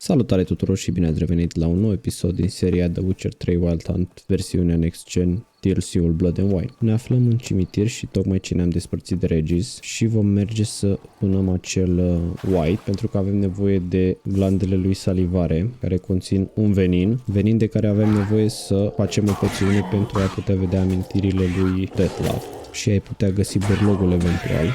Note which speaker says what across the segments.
Speaker 1: Salutare tuturor și bine ați revenit la un nou episod din seria The Witcher 3 Wild Hunt, versiunea Next Gen, DLC-ul Blood and Wine. Ne aflăm în cimitir și tocmai ce ne-am despărțit de Regis și vom merge să punăm acel Wight pentru că avem nevoie de glandele lui salivare care conțin un venin de care avem nevoie să facem o poțiune pentru a putea vedea amintirile lui Deathlove și ai putea găsi berlogul eventual.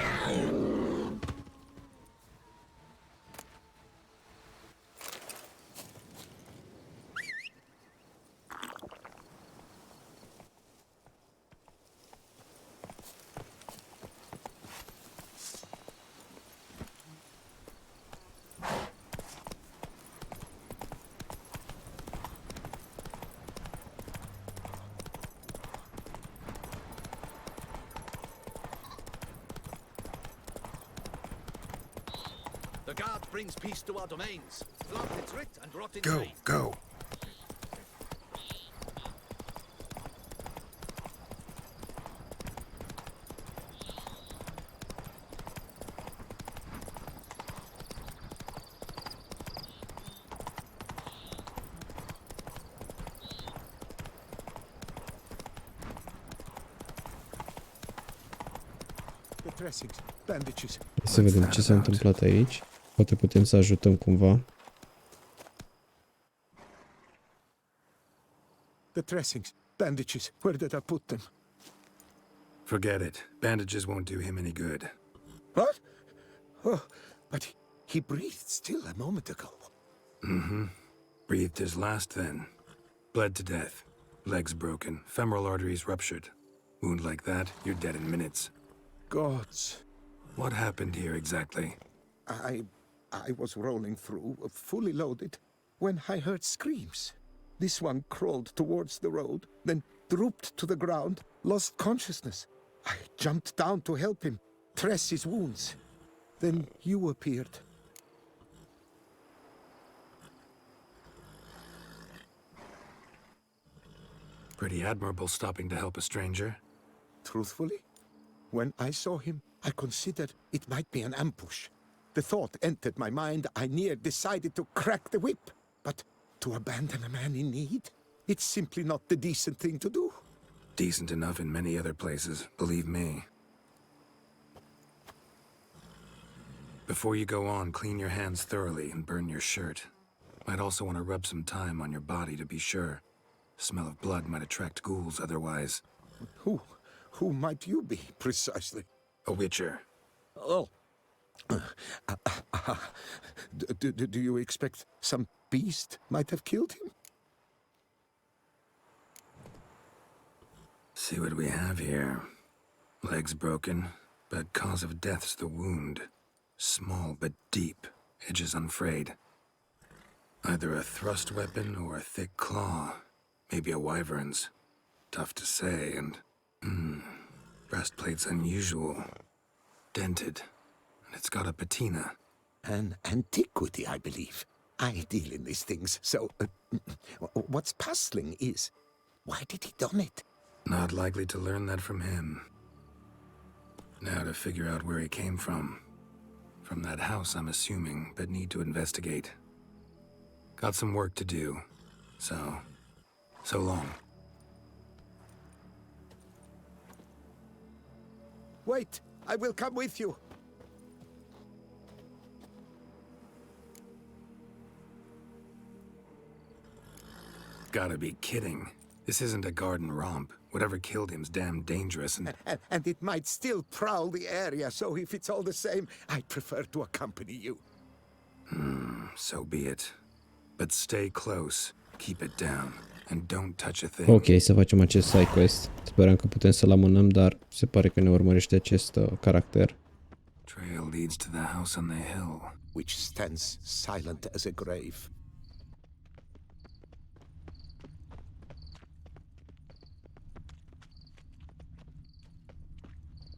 Speaker 2: The guard brings peace to our domains. Flaunt its writ and rot in
Speaker 3: Go,
Speaker 2: vain.
Speaker 3: go.
Speaker 4: The dressings, bandages.
Speaker 1: Să vedem ce s-a întâmplat aici. Poate putem să ajutăm cumva.
Speaker 4: The dressings, bandages. Where did I put them?
Speaker 3: Forget it. Bandages won't do him any good.
Speaker 4: What? Oh, but he breathed still a moment ago.
Speaker 3: Breathed his last then. Bled to death. Legs broken. Femoral arteries ruptured. Wound like that, you're dead in minutes.
Speaker 4: Gods.
Speaker 3: What happened here exactly?
Speaker 4: I was rolling through, fully loaded, when I heard screams. This one crawled towards the road, then drooped to the ground, lost consciousness. I jumped down to help him, dress his wounds. Then you appeared.
Speaker 3: Pretty admirable stopping to help a stranger.
Speaker 4: Truthfully, when I saw him, I considered it might be an ambush. The thought entered my mind, I near decided to crack the whip. But to abandon a man in need? It's simply not the decent thing to do.
Speaker 3: Decent enough in many other places, believe me. Before you go on, clean your hands thoroughly and burn your shirt. Might also want to rub some time on your body to be sure. Smell of blood might attract ghouls otherwise.
Speaker 4: Who might you be, precisely?
Speaker 3: A witcher.
Speaker 4: Oh. Do you expect some beast might have killed him?
Speaker 3: See what we have here. Legs broken, but cause of death's the wound. Small but deep, edges unfrayed. Either a thrust weapon or a thick claw. Maybe a wyvern's. Tough to say, and... breastplate's unusual. Dented. And it's got a patina.
Speaker 4: An antiquity, I believe. I deal in these things, so... what's puzzling is, why did he done it?
Speaker 3: Not likely to learn that from him. Now to figure out where he came from. From that house, I'm assuming, but need to investigate. Got some work to do. So long.
Speaker 4: Wait, I will come with you.
Speaker 3: Gotta be kidding. This isn't a garden romp. Whatever killed him's damn dangerous
Speaker 4: And it might still prowl the area, so if it's all the same, I'd prefer to accompany you.
Speaker 3: So be it. But stay close. Keep it down. And don't touch a thing.
Speaker 1: Ok, să facem acest side quest. Sperăm că putem să-l amânăm, dar se pare că ne urmărește acest caracter.
Speaker 3: Trail leads to the house on the hill.
Speaker 4: Which stands silent as a grave.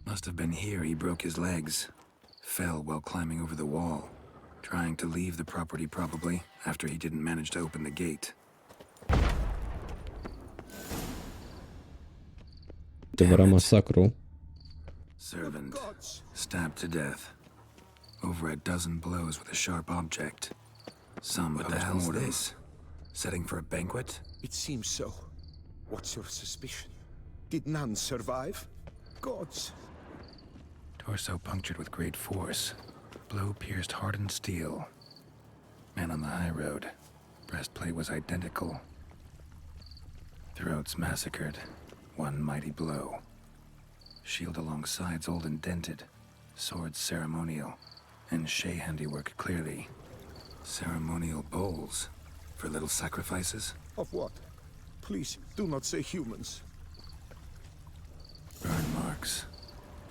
Speaker 3: Must have been here he broke his legs. Fell while climbing over the wall. Trying to leave the property probably, after he didn't manage to open the gate.
Speaker 1: Adevărat masacru.
Speaker 3: Servant, stabbed to death. Over a dozen blows with a sharp object. What the hell's this? Setting for a banquet?
Speaker 4: It seems so. What's your suspicion? Did none survive? Gods.
Speaker 3: Torso punctured with great force. Blow pierced hardened steel. Man on the high road. Breastplate was identical. Throats massacred. One mighty blow. Shield along sides old and dented. Swords ceremonial. And Shay handiwork clearly. Ceremonial bowls. For little sacrifices?
Speaker 4: Of what? Please, do not say humans.
Speaker 3: Burn marks.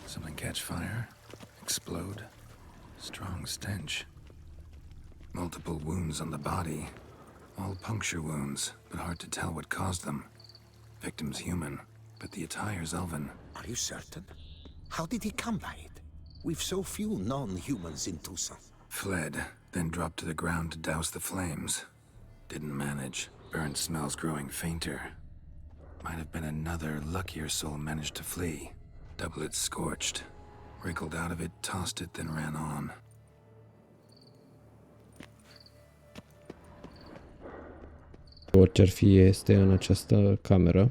Speaker 3: Something catch fire? Explode? Strong stench. Multiple wounds on the body. All puncture wounds, but hard to tell what caused them. Victim's human, but the attire's elven.
Speaker 4: Are you certain? How did he come by it? We've so few non-humans in Toussaint.
Speaker 3: Fled, then dropped to the ground to douse the flames. Didn't manage. Burnt smells growing fainter. Might have been another luckier soul managed to flee. Double it scorched. Wriggled out of it, tossed it, then ran on.
Speaker 1: Orice ar fi este în această cameră.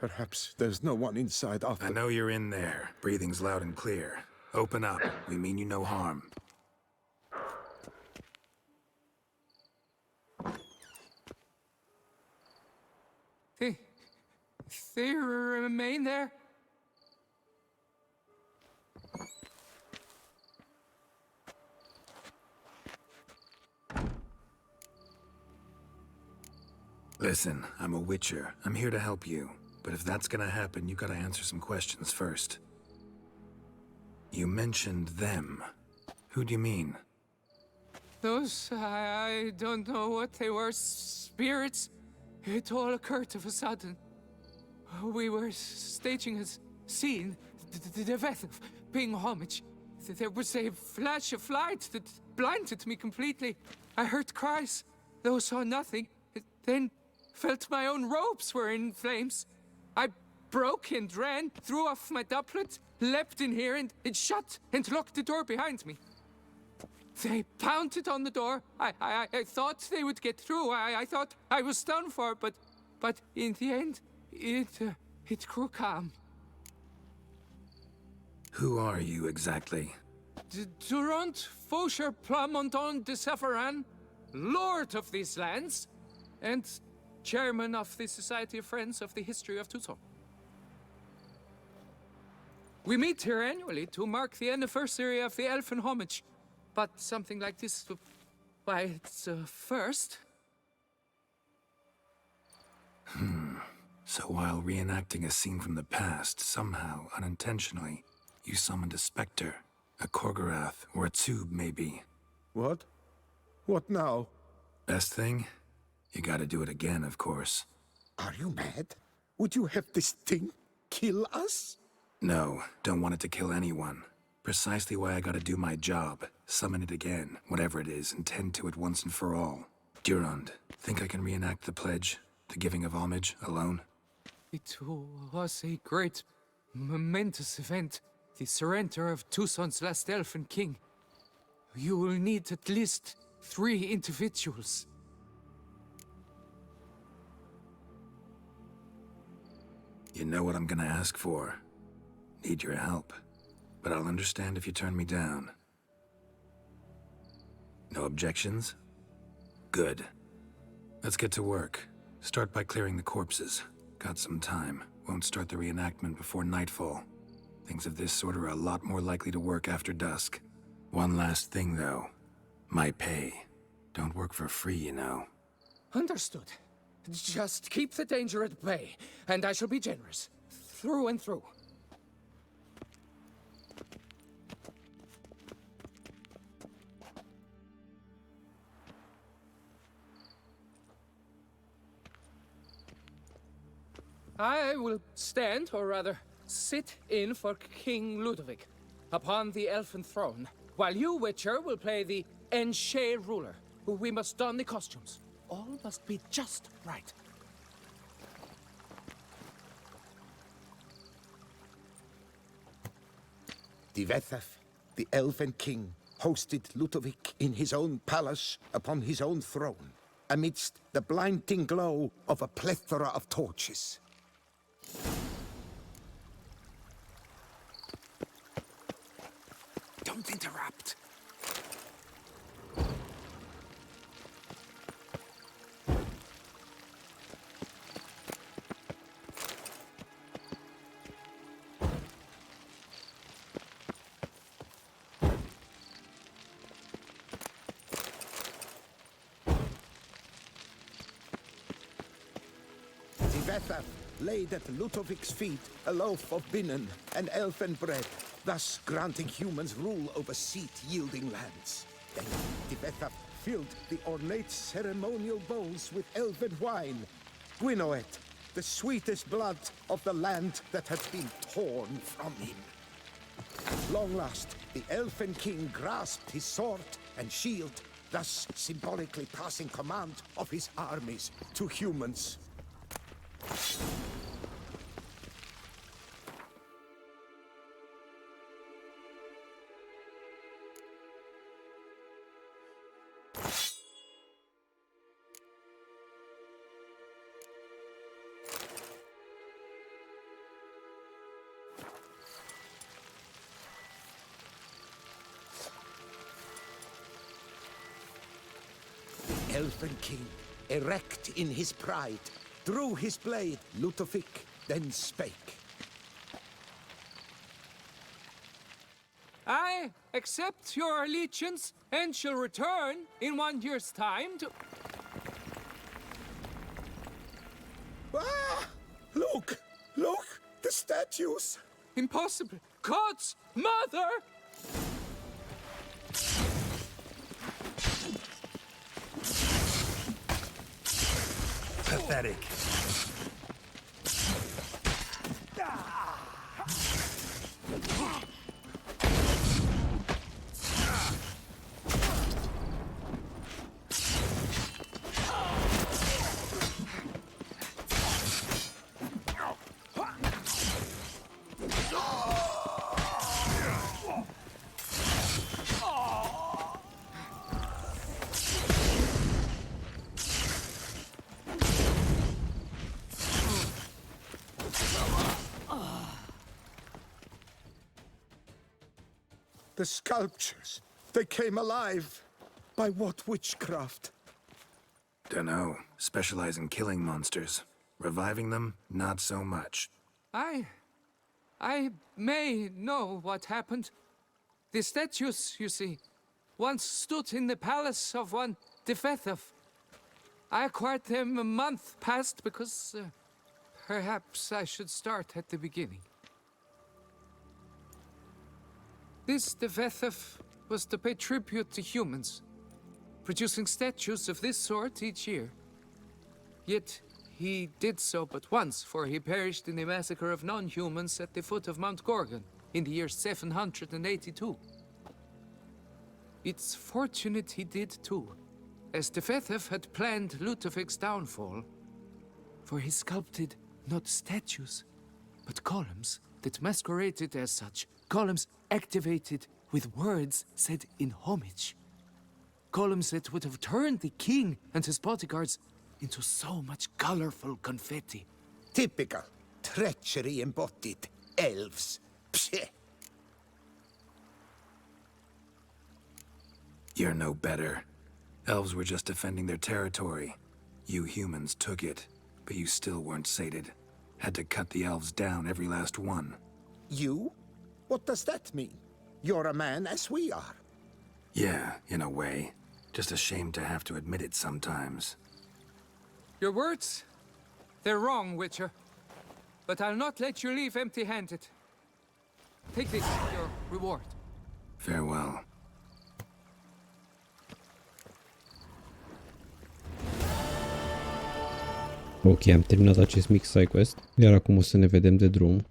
Speaker 4: Perhaps there's no one inside after...
Speaker 3: I know you're in there. Breathing's loud and clear. Open up. We mean you no harm.
Speaker 5: They remain there?
Speaker 3: Listen, I'm a witcher. I'm here to help you. But if that's gonna happen, you gotta answer some questions first. You mentioned them. Who do you mean?
Speaker 5: Those, I don't know what they were. Spirits. It all occurred of a sudden. We were staging a scene, the death of paying homage. There was a flash of light that blinded me completely. I heard cries, though saw nothing. Then felt my own robes were in flames. I broke and ran, threw off my doublet, leapt in here and shut and locked the door behind me. They pounded on the door. I thought they would get through. I thought I was done for, but in the end, it grew calm.
Speaker 3: Who are you exactly?
Speaker 5: Durant Faucher Plamondon de Savaran, Lord of these lands, and Chairman of the Society of Friends of the History of Toussaint. We meet here annually to mark the anniversary of the Elfin Homage. But something like this, why, it's a first.
Speaker 3: So while reenacting a scene from the past, somehow, unintentionally, you summoned a specter, a Korgorath, or a tube, maybe.
Speaker 4: What? What now?
Speaker 3: Best thing? You gotta do it again, of course.
Speaker 4: Are you mad? Would you have this thing kill us?
Speaker 3: No, don't want it to kill anyone. Precisely why I gotta do my job. Summon it again, whatever it is, and tend to it once and for all. Durand, think I can reenact the pledge, the giving of homage, alone?
Speaker 5: It was a great, momentous event. The surrender of Toussaint's last elfin king. You will need at least 3 individuals.
Speaker 3: You know what I'm gonna ask for. Need your help. But I'll understand if you turn me down. No objections? Good. Let's get to work. Start by clearing the corpses. Got some time. Won't start the reenactment before nightfall. Things of this sort are a lot more likely to work after dusk. One last thing, though. My pay. Don't work for free, you know.
Speaker 5: Understood. Just keep the danger at bay, and I shall be generous. Through and through. I will stand, or rather, sit in for King Ludovic, upon the elfin throne, while you, Witcher, will play the Enche ruler. We must don the costumes. All must be just right.
Speaker 4: Divethaf, the Elven king, hosted Ludovic in his own palace upon his own throne, amidst the blinding glow of a plethora of torches.
Speaker 5: Don't interrupt.
Speaker 4: Divethaf laid at Ludovic's feet a loaf of binnen and elfen bread, thus granting humans rule over seat-yielding lands. Then Divethaf filled the ornate ceremonial bowls with elven wine, Gwinoet, the sweetest blood of the land that had been torn from him. At long last, the elfen king grasped his sword and shield, thus symbolically passing command of his armies to humans. The Elven King, erect in his pride, drew his blade, Ludovic then spake.
Speaker 5: I accept your allegiance and shall return in 1 year's time to...
Speaker 4: Ah! Look! Look! The statues!
Speaker 5: Impossible! God's mother!
Speaker 3: Pathetic.
Speaker 4: The sculptures, they came alive. By what witchcraft?
Speaker 3: Dunno. Specialize in killing monsters. Reviving them, not so much.
Speaker 5: I may know what happened. The statues, you see, once stood in the palace of one Divethaf. I acquired them a month past because perhaps I should start at the beginning. This Divethaf was to pay tribute to humans, producing statues of this sort each year. Yet he did so but once, for he perished in the massacre of non-humans at the foot of Mount Gorgon in the year 782. It's fortunate he did too, as Divethaf had planned Ludovic's downfall, for he sculpted not statues, but columns that masqueraded as such. Columns activated with words said in homage. Columns that would have turned the king and his bodyguards into so much colorful confetti.
Speaker 4: Typical. Treachery embodied. Elves. Psheh.
Speaker 3: You're no better. Elves were just defending their territory. You humans took it, but you still weren't sated. Had to cut the elves down, every last one.
Speaker 4: You? What does that mean? You're a man as we are.
Speaker 3: Yeah, in a way. Just ashamed to have to admit it sometimes.
Speaker 5: Your words, they're wrong, Witcher. But I'll not let you leave empty-handed. Take this, your reward.
Speaker 3: Farewell.
Speaker 1: Ok, am terminat acest mic side quest, iar acum o să ne vedem de drum.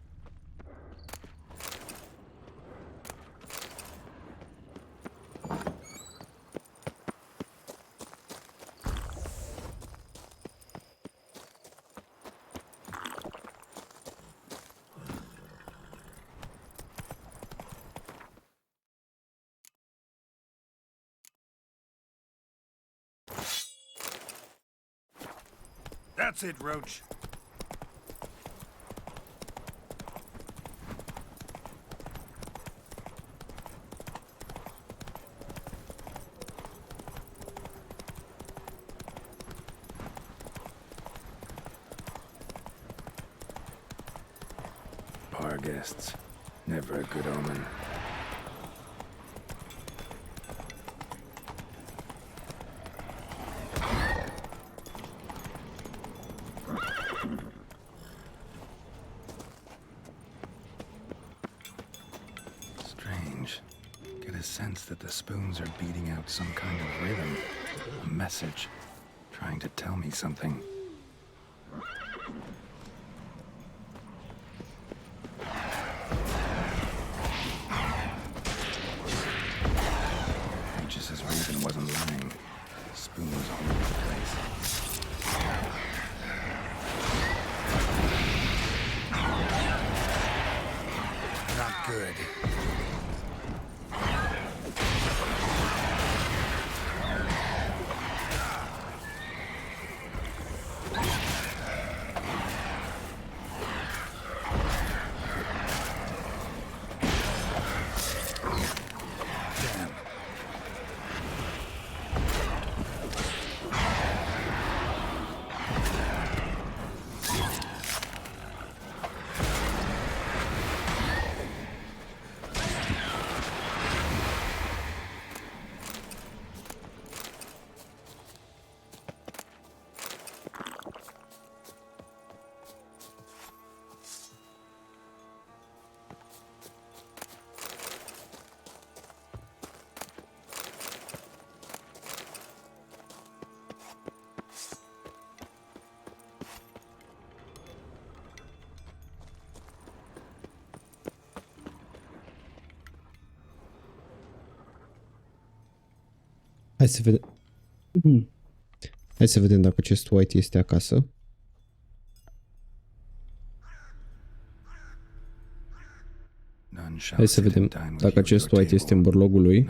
Speaker 3: That's it, Roach. Bar guests. Never a good omen. Strange. Get a sense that the spoons are beating out some kind of rhythm. A message. Trying to tell me something. Raven wasn't lying. The spoon was all over the place. Not good.
Speaker 1: Hai să vedem. Hai să vedem dacă acest Wight este acasă. Hai să vedem dacă acest Wight este în burlogul lui.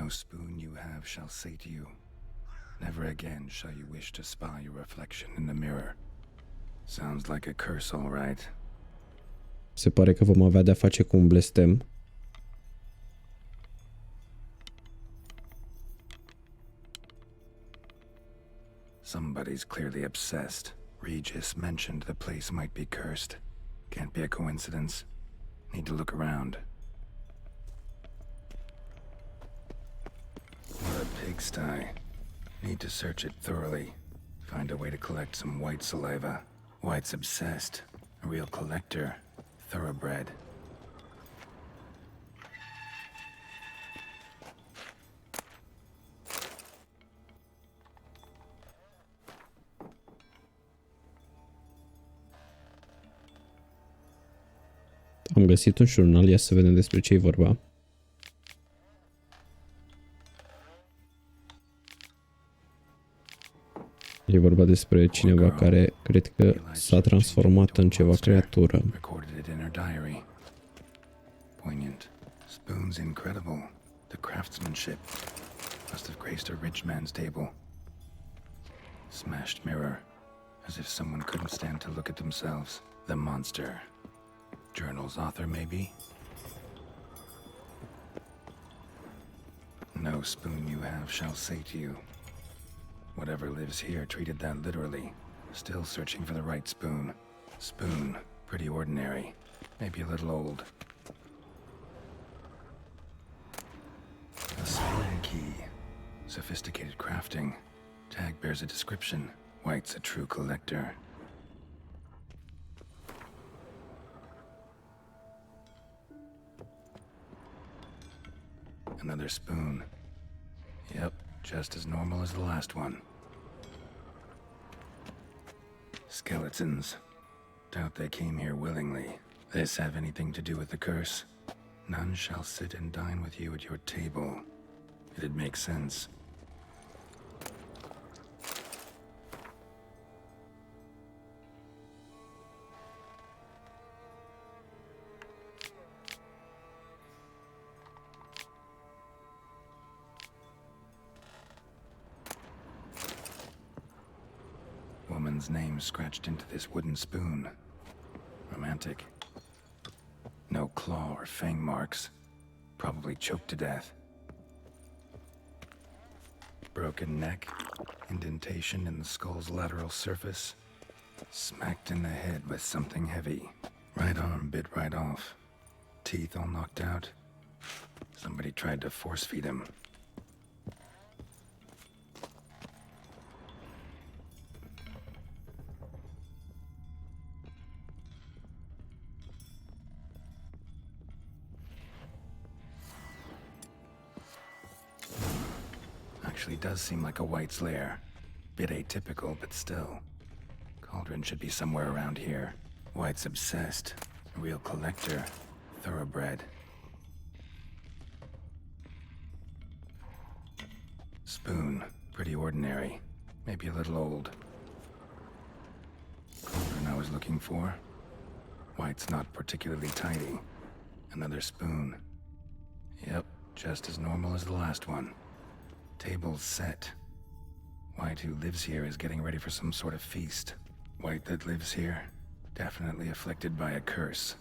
Speaker 3: Never again shall you wish to spy your reflection in the mirror. Sounds like a curse, all right.
Speaker 1: Se pare că vom avea de-a face cu un blestem.
Speaker 3: Somebody's clearly obsessed. Regis mentioned the place might be cursed. Can't be a coincidence. Need to look around. What a pigsty. Need to search it thoroughly. Find a way to collect some Wight saliva. Wight's obsessed. A real collector. Thoroughbred.
Speaker 1: Am găsit un jurnal, ia să vedem despre ce e vorba. E vorba despre cineva care cred că s-a transformat în ceva creatură.
Speaker 3: Poignant. Spoon's incredible. The craftsmanship must have graced a rich man's table. Smashed mirror, as if someone couldn't stand to look at themselves. The monster. Journal's author, maybe? No spoon you have shall say to you. Whatever lives here treated that literally. Still searching for the right spoon. Spoon, pretty ordinary. Maybe a little old. A spoon key. Sophisticated crafting. Tag bears a description. Wight's a true collector. Another spoon. Yep, just as normal as the last one. Skeletons. Doubt they came here willingly. This have anything to do with the curse? None shall sit and dine with you at your table. It'd make sense. someone's name scratched into this wooden spoon. Romantic. No claw or fang marks. Probably choked to death. Broken neck, indentation in the skull's lateral surface. Smacked in the head with something heavy. Right arm bit right off. Teeth all knocked out. Somebody tried to force feed him. Actually does seem like a Wight's lair. Bit atypical, but still. Cauldron should be somewhere around here. Wight's obsessed. A real collector. Thoroughbred. Spoon. Pretty ordinary. Maybe a little old. Cauldron I was looking for. Wight's not particularly tidy. Another spoon. Yep, just as normal as the last one. Table's set. Wight who lives here is getting ready for some sort of feast. Wight that lives here, definitely afflicted by a curse,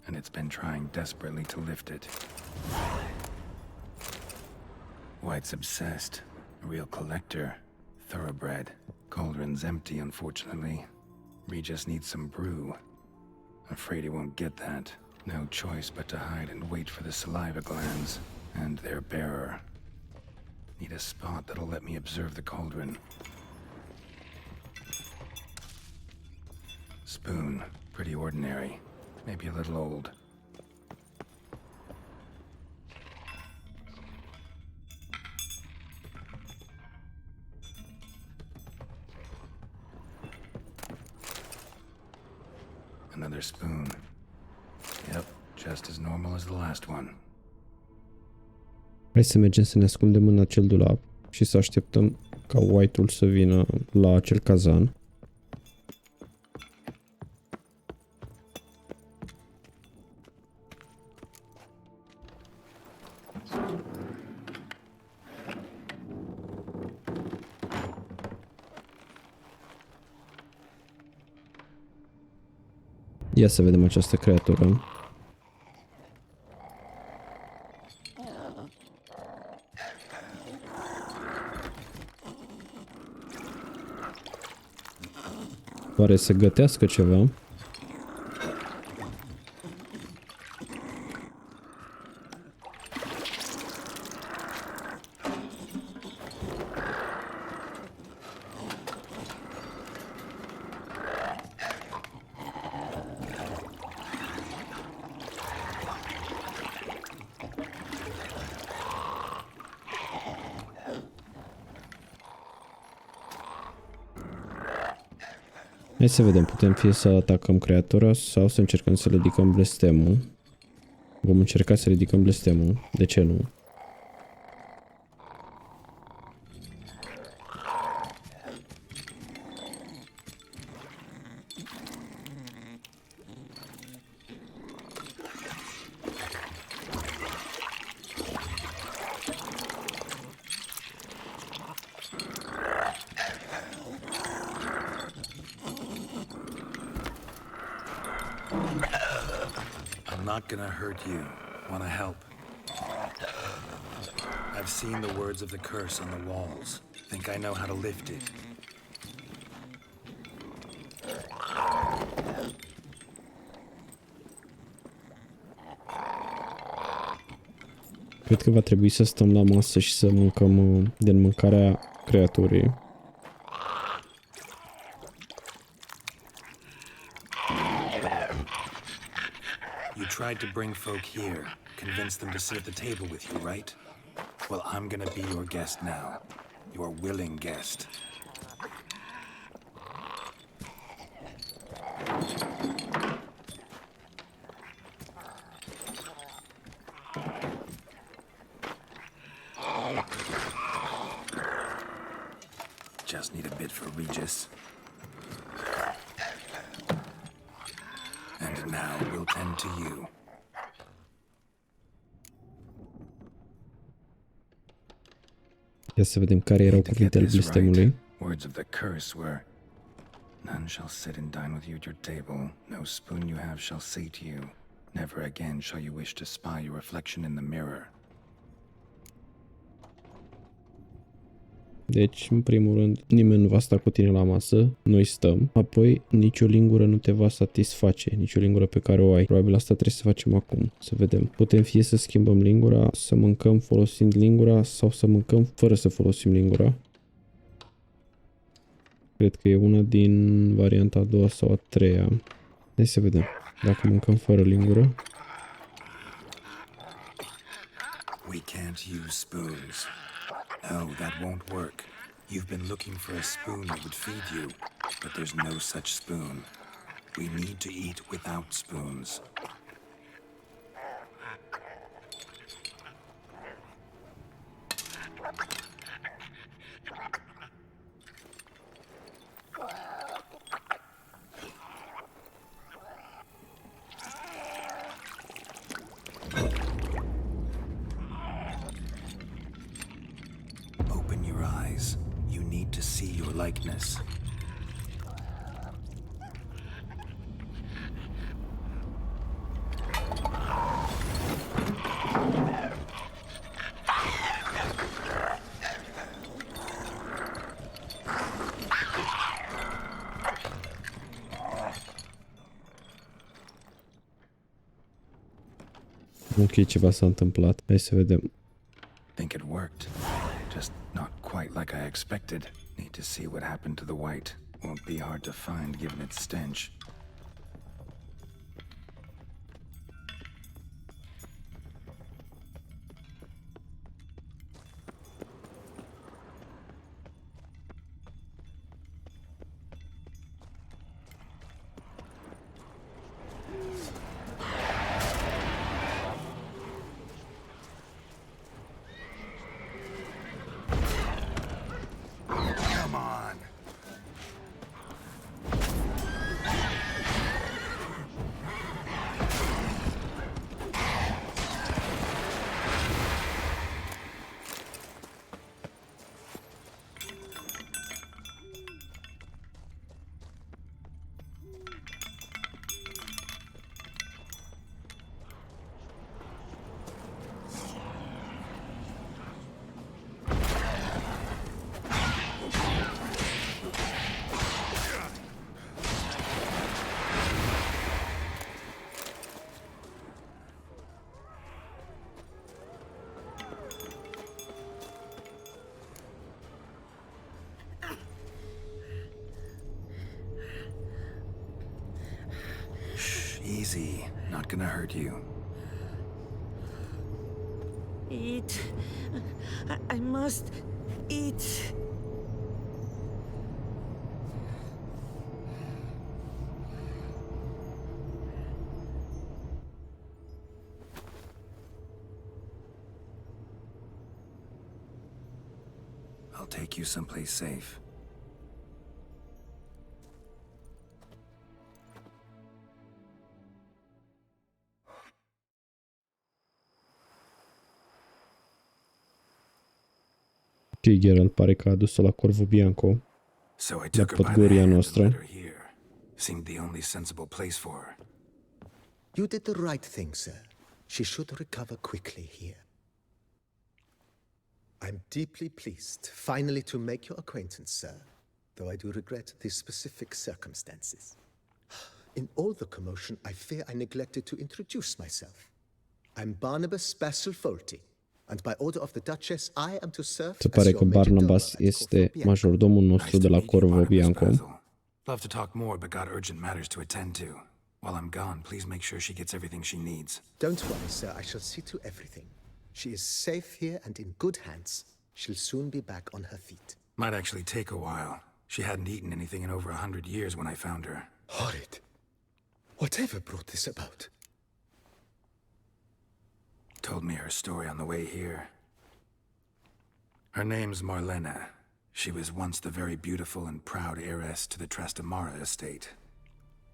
Speaker 3: and it's been trying desperately to lift it. Wight's obsessed, a real collector, thoroughbred. Cauldron's empty, unfortunately. Regis needs some brew. Afraid he won't get that. No choice but to hide and wait for the saliva glands and their bearer. Need a spot that'll let me observe the cauldron. Spoon. Pretty ordinary. Maybe a little old. Another spoon. Yep, just as normal as the last one.
Speaker 1: Hai să mergem să ne ascundem în acel dulap și să așteptăm ca White-ul să vină la acel cazan. Ia să vedem această creatură. Pare să gătească ceva. Hai să vedem, putem fie să atacăm creatura sau să încercăm să ridicăm blestemul. Vom încerca să ridicăm blestemul, de ce nu?
Speaker 3: I'm not gonna hurt you. Wanna help? I've seen the words of the curse on the walls. Think I know how to lift it.
Speaker 1: Cred că va trebui să stăm la masă și să mâncăm din mâncarea creaturii.
Speaker 3: You tried to bring folk here, convince them to sit at the table with you, right? Well, I'm gonna be your guest now. Your willing guest. Just need a bit for Regis. And now we'll tend to you.
Speaker 1: Ia să vedem care erau cuvintele blestemului.
Speaker 3: Words of the curse were None shall sit and dine with you at your table. No spoon you have shall sate you. Never again shall you wish to spy your reflection in the mirror.
Speaker 1: Deci, în primul rând, nimeni nu va sta cu tine la masă, noi stăm, apoi nicio lingură nu te va satisface, nicio lingură pe care o ai. Probabil asta trebuie să facem acum, să vedem. Putem fie să schimbăm lingura, să mâncăm folosind lingura sau să mâncăm fără să folosim lingura. Cred că e una din varianta a doua sau a treia. Hai să vedem. Dacă mâncăm fără lingură.
Speaker 3: We can't use spoons. No, that won't work. You've been looking for a spoon that would feed you, but there's no such spoon. We need to eat without spoons. Open your eyes. You need to see your likeness.
Speaker 1: Ok, ceva s-a întâmplat. Hai să vedem.
Speaker 3: Think it worked. Just not quite like I expected. Need to see what happened to the Wight. Won't be hard to find given its stench. Come on. Shh, easy. Not gonna hurt you.
Speaker 6: Eat. I must eat.
Speaker 3: I'll take you someplace safe.
Speaker 1: Ok, Geralt pare că a adus-o la Corvo Bianco.
Speaker 3: So I
Speaker 1: La
Speaker 3: took her by the
Speaker 1: Podgoria
Speaker 3: hand and
Speaker 1: noastră.
Speaker 3: led her here. Seemed the only sensible place for her.
Speaker 7: You did the right thing, sir. She should recover quickly here. I'm deeply pleased finally to make your acquaintance, sir, though I do regret the specific circumstances. In all the commotion, I fear I neglected to introduce myself. I'm Barnabas Basil-Folty, and by order of the Duchess, I am to serve
Speaker 1: Se
Speaker 7: as
Speaker 1: pare
Speaker 7: your
Speaker 1: că
Speaker 7: majordomo
Speaker 1: Barnabas
Speaker 7: at
Speaker 1: este
Speaker 7: Corvo Bianco.
Speaker 1: majordomul nostru de la
Speaker 3: Nice to meet you,
Speaker 1: Corvo
Speaker 3: Barnabas
Speaker 1: Bianco.
Speaker 3: Basil. Love to talk more, but got urgent matters to attend to. While I'm gone, please make sure she gets everything she needs.
Speaker 7: Don't worry, sir. I shall see to everything. She is safe here and in good hands. She'll soon be back on her feet.
Speaker 3: Might actually take a while. She hadn't eaten anything in over 100 years when I found her.
Speaker 7: Horrid. Whatever brought this about?
Speaker 3: Told me her story on the way here. Her name's Marlena. She was once the very beautiful and proud heiress to the Trastamara estate.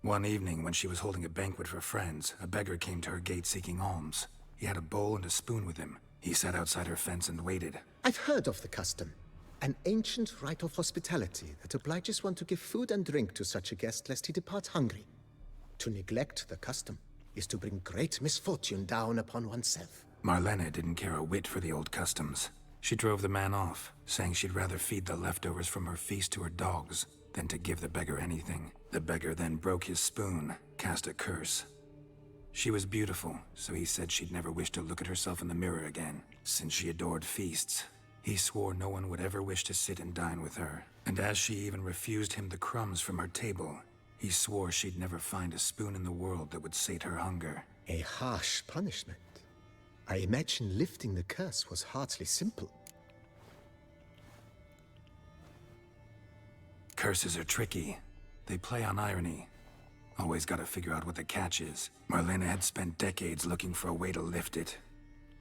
Speaker 3: One evening, when she was holding a banquet for friends, a beggar came to her gate seeking alms. He had a bowl and a spoon with him. He sat outside her fence and waited.
Speaker 7: I've heard of the custom. An ancient rite of hospitality that obliges one to give food and drink to such a guest lest he depart hungry. To neglect the custom is to bring great misfortune down upon oneself.
Speaker 3: Marlena didn't care a whit for the old customs. She drove the man off, saying she'd rather feed the leftovers from her feast to her dogs than to give the beggar anything. The beggar then broke his spoon, cast a curse. She was beautiful, so he said she'd never wish to look at herself in the mirror again. Since she adored feasts, he swore no one would ever wish to sit and dine with her. And as she even refused him the crumbs from her table, he swore she'd never find a spoon in the world that would sate her hunger.
Speaker 7: A harsh punishment. I imagine lifting the curse was hardly simple.
Speaker 3: Curses are tricky. They play on irony. Always gotta figure out what the catch is. Marlena had spent decades looking for a way to lift it.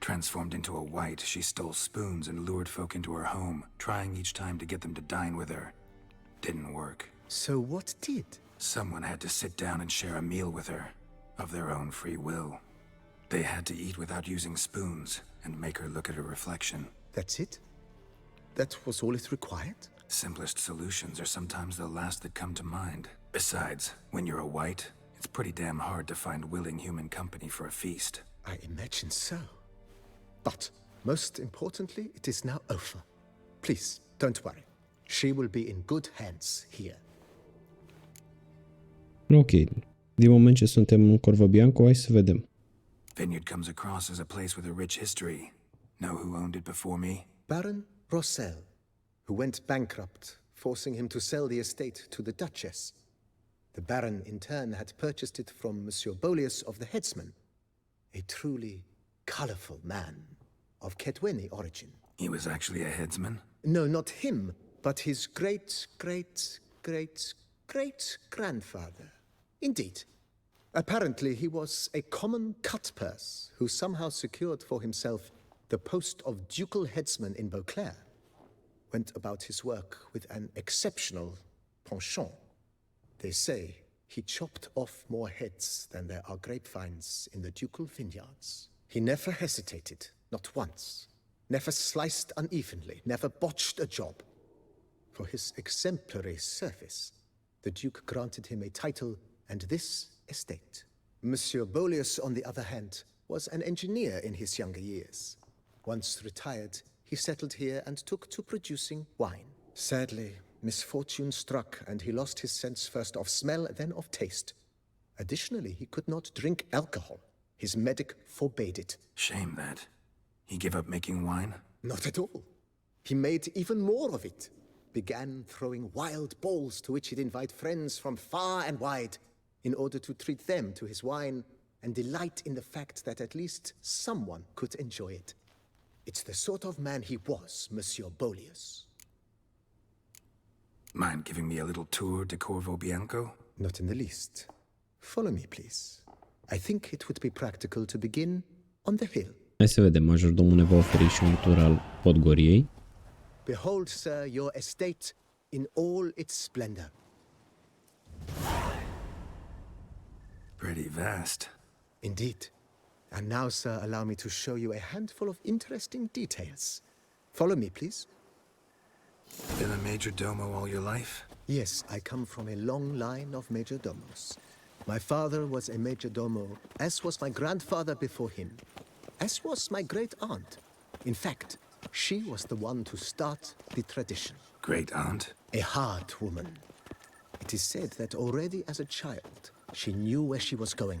Speaker 3: Transformed into a wight, she stole spoons and lured folk into her home, trying each time to get them to dine with her. Didn't work.
Speaker 7: So what did?
Speaker 3: Someone had to sit down and share a meal with her, of their own free will. They had to eat without using spoons, and make her look at her reflection.
Speaker 7: That's it? That was all it required?
Speaker 3: Simplest solutions are sometimes the last that come to mind. Besides, when you're a wight, it's pretty damn hard to find willing human company for a feast.
Speaker 7: I imagine so. But, most importantly, it is now over. Please, don't worry. She will be in good hands here.
Speaker 1: Ok, din moment ce suntem în Corvo Bianco, hai să vedem.
Speaker 3: Vineyard comes across as a place with a rich history. Know who owned it before me?
Speaker 7: Baron Rossel, who went bankrupt, forcing him to sell the estate to the Duchess. The Baron, in turn, had purchased it from Monsieur Bolius of the Headsman, a truly colorful man of Kedweni origin.
Speaker 3: He was actually a headsman?
Speaker 7: No, not him, but his great-great-great-great-grandfather. Indeed. Apparently, he was a common cut-purse who somehow secured for himself the post of ducal headsman in Beauclair. Went about his work with an exceptional penchant. They say he chopped off more heads than there are grapevines in the ducal vineyards. He never hesitated, not once. Never sliced unevenly, never botched a job. For his exemplary service, the Duke granted him a title and this estate. Monsieur Bolius, on the other hand, was an engineer in his younger years. Once retired, he settled here and took to producing wine. Sadly, misfortune struck and he lost his sense first of smell, then of taste. Additionally, he could not drink alcohol. His medic forbade it.
Speaker 3: Shame that. He gave up making wine?
Speaker 7: Not at all. He made even more of it. Began throwing wild balls to which he'd invite friends from far and wide in order to treat them to his wine and delight in the fact that at least someone could enjoy it. It's the sort of man he was, Monsieur Bolius.
Speaker 3: Mind giving me a little tour de Corvo Bianco?
Speaker 7: Not in the least. Follow me, please. I think it would be practical to begin on the hill.
Speaker 1: Hai să vedem, majordomul ne va oferi și un tur al Podgoriei.
Speaker 7: Behold, sir, your estate in all its splendor.
Speaker 3: Pretty vast.
Speaker 7: Indeed. And now, sir, allow me to show you a handful of interesting details. Follow me, please.
Speaker 3: Been a majordomo all your life?
Speaker 7: Yes, I come from a long line of majordomos. My father was a majordomo, as was my grandfather before him, as was my great-aunt. In fact, she was the one to start the tradition.
Speaker 3: Great-aunt?
Speaker 7: A hard woman. It is said that already as a child, she knew where she was going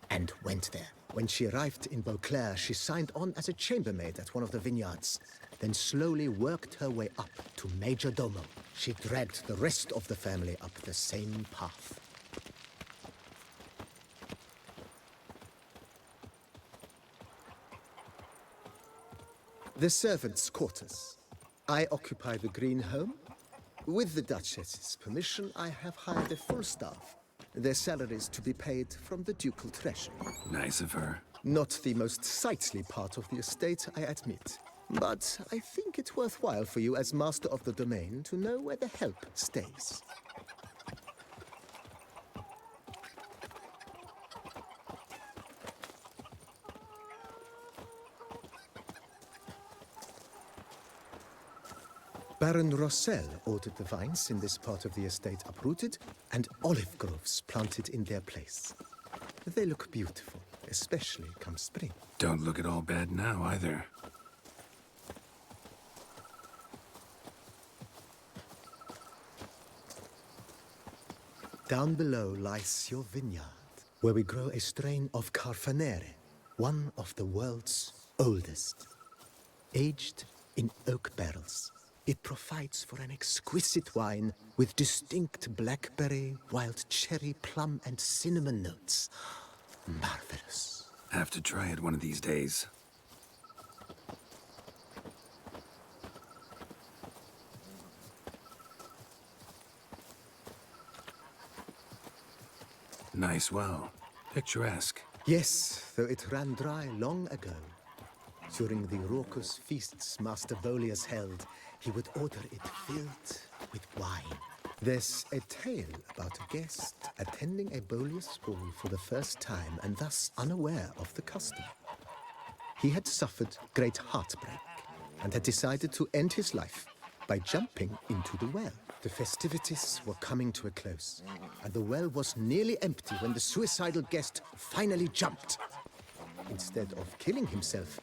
Speaker 7: and went there. When she arrived in Beauclair, she signed on as a chambermaid at one of the vineyards, then slowly worked her way up to majordomo. She dragged the rest of the family up the same path. The servants' quarters. I occupy the green home. With the Duchess's permission, I have hired a full staff. Their salaries to be paid from the ducal treasury.
Speaker 3: Nice of her.
Speaker 7: Not the most sightly part of the estate, I admit. But I think it worthwhile for you as master of the domain to know where the help stays. Baron Rossel ordered the vines in this part of the estate uprooted and olive groves planted in their place. They look beautiful, especially come spring.
Speaker 3: Don't look at all bad now, either.
Speaker 7: Down below lies your vineyard, where we grow a strain of Carfanere, one of the world's oldest. Aged in oak barrels, it provides for an exquisite wine with distinct blackberry, wild cherry, plum, and cinnamon notes. Marvelous.
Speaker 3: Have to try it one of these days. Nice well. Picturesque.
Speaker 7: Yes, though it ran dry long ago. During the raucous feasts Master Bolius held, he would order it filled with wine. There's a tale about a guest attending a Bolius ball for the first time and thus unaware of the custom. He had suffered great heartbreak and had decided to end his life by jumping into the well. The festivities were coming to a close, and the well was nearly empty when the suicidal guest finally jumped. Instead of killing himself,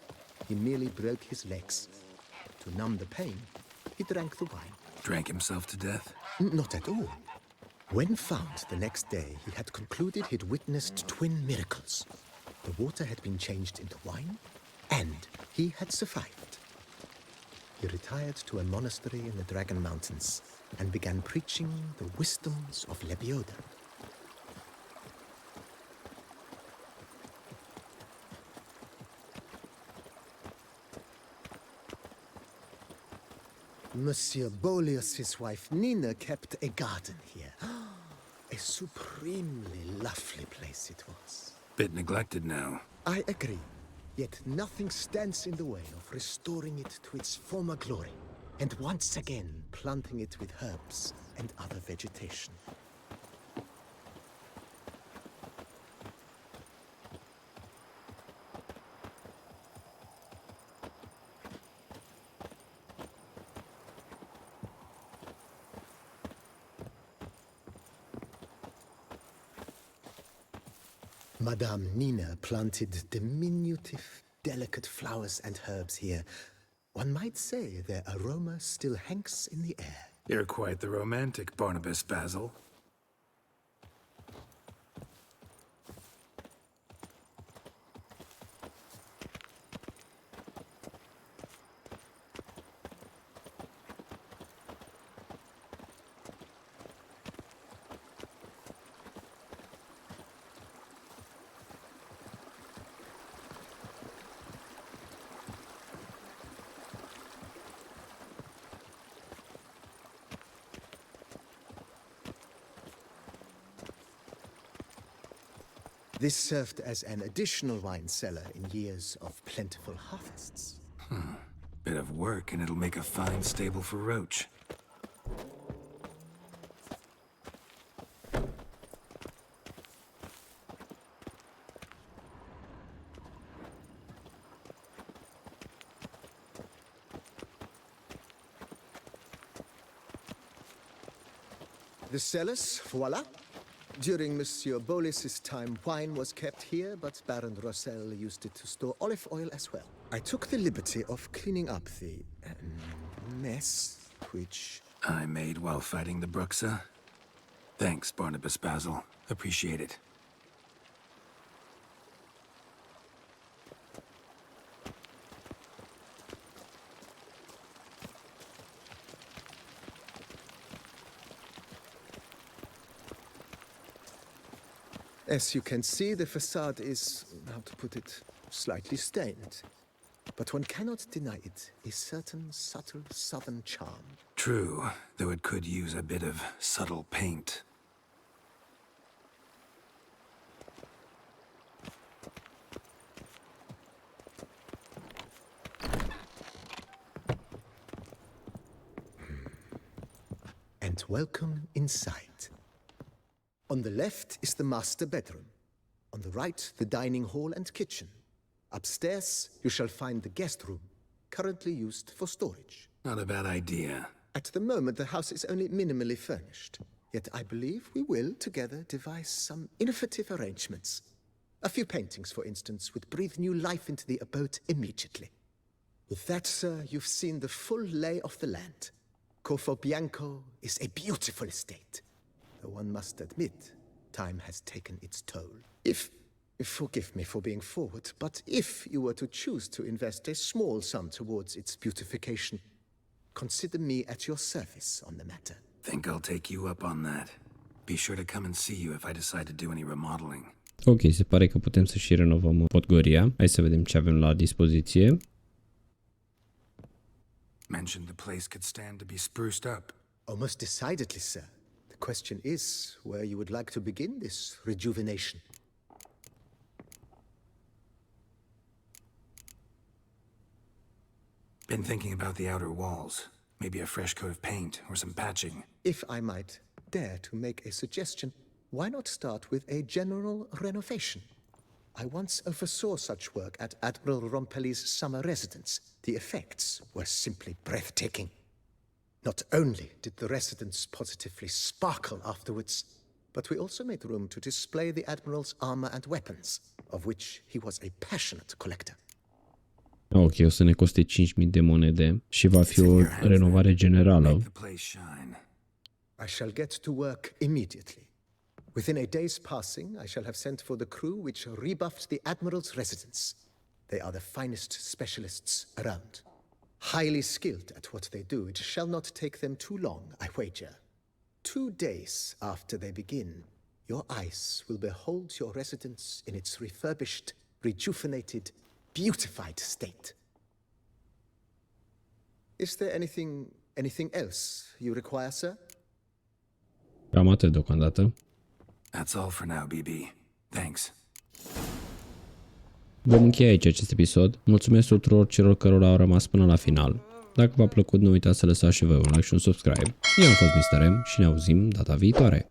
Speaker 7: he merely broke his legs. To numb the pain, he drank the wine.
Speaker 3: Drank himself to death?
Speaker 7: Not at all. When found the next day, he had concluded he'd witnessed twin miracles. The water had been changed into wine, and he had survived. He retired to a monastery in the Dragon Mountains and began preaching the wisdoms of Lebioda. Monsieur Bolius' wife Nina kept a garden here. A supremely lovely place it was.
Speaker 3: Bit neglected now.
Speaker 7: I agree. Yet nothing stands in the way of restoring it to its former glory, and once again planting it with herbs and other vegetation. Madame Nina planted diminutive, delicate flowers and herbs here. One might say their aroma still hangs in the air.
Speaker 3: You're quite the romantic, Barnabas Basil.
Speaker 7: This served as an additional wine cellar in years of plentiful harvests.
Speaker 3: Bit of work and it'll make a fine stable for Roach.
Speaker 7: The cellars, voila. During Monsieur Bolis's time, wine was kept here, but Baron Rossel used it to store olive oil as well. I took the liberty of cleaning up the mess, which...
Speaker 3: I made while fighting the Bruxa. Thanks, Barnabas Basil. Appreciate it.
Speaker 7: As you can see, the facade is, how to put it, slightly stained. But one cannot deny it, a certain subtle southern charm.
Speaker 3: True, though it could use a bit of subtle paint.
Speaker 7: And welcome inside. On the left is the master bedroom. On the right, the dining hall and kitchen. Upstairs, you shall find the guest room, currently used for storage.
Speaker 3: Not a bad idea.
Speaker 7: At the moment, the house is only minimally furnished. Yet I believe we will, together, devise some innovative arrangements. A few paintings, for instance, would breathe new life into the abode immediately. With that, sir, you've seen the full lay of the land. Corfo Bianco is a beautiful estate. Though one must admit, time has taken its toll. Forgive me for being forward, but if you were to choose to invest a small sum towards its beautification, consider me at your service on the matter.
Speaker 3: Think I'll take you up on that. Be sure to come and see you if I decide to do any remodeling.
Speaker 1: Ok, se pare că putem să și renovăm Podgoria. Hai să vedem ce avem la dispoziție.
Speaker 3: Mentioned the place could stand to be spruced up.
Speaker 7: Oh, most decidedly, sir. The question is where you would like to begin this rejuvenation.
Speaker 3: Been thinking about the outer walls. Maybe a fresh coat of paint or some patching.
Speaker 7: If I might dare to make a suggestion, why not start with a general renovation? I once oversaw such work at Admiral Rompelli's summer residence. The effects were simply breathtaking. Not only did the residence positively sparkle afterwards, but we also made room to display the Admiral's armor and weapons, of which he was a passionate collector.
Speaker 1: Ok, o să ne coste 5.000 de monede și va fi o renovare generală.
Speaker 7: I shall get to work immediately. Within a day's passing, I shall have sent for the crew which rebuffed the Admiral's residence. They are the finest specialists around. Highly skilled at what they do, it shall not take them too long, I wager. 2 days after they begin, your eyes will behold your residence in its refurbished, rejuvenated, beautified state. Is there anything else you require, sir?
Speaker 1: Cam atât deocamdată.
Speaker 3: That's all for now, BB. Thanks.
Speaker 1: Vom încheia aici acest episod. Mulțumesc tuturor celor cărora au rămas până la final. Dacă v-a plăcut, nu uitați să lăsați și voi un like și un subscribe. Eu am fost Mr. M și ne auzim data viitoare.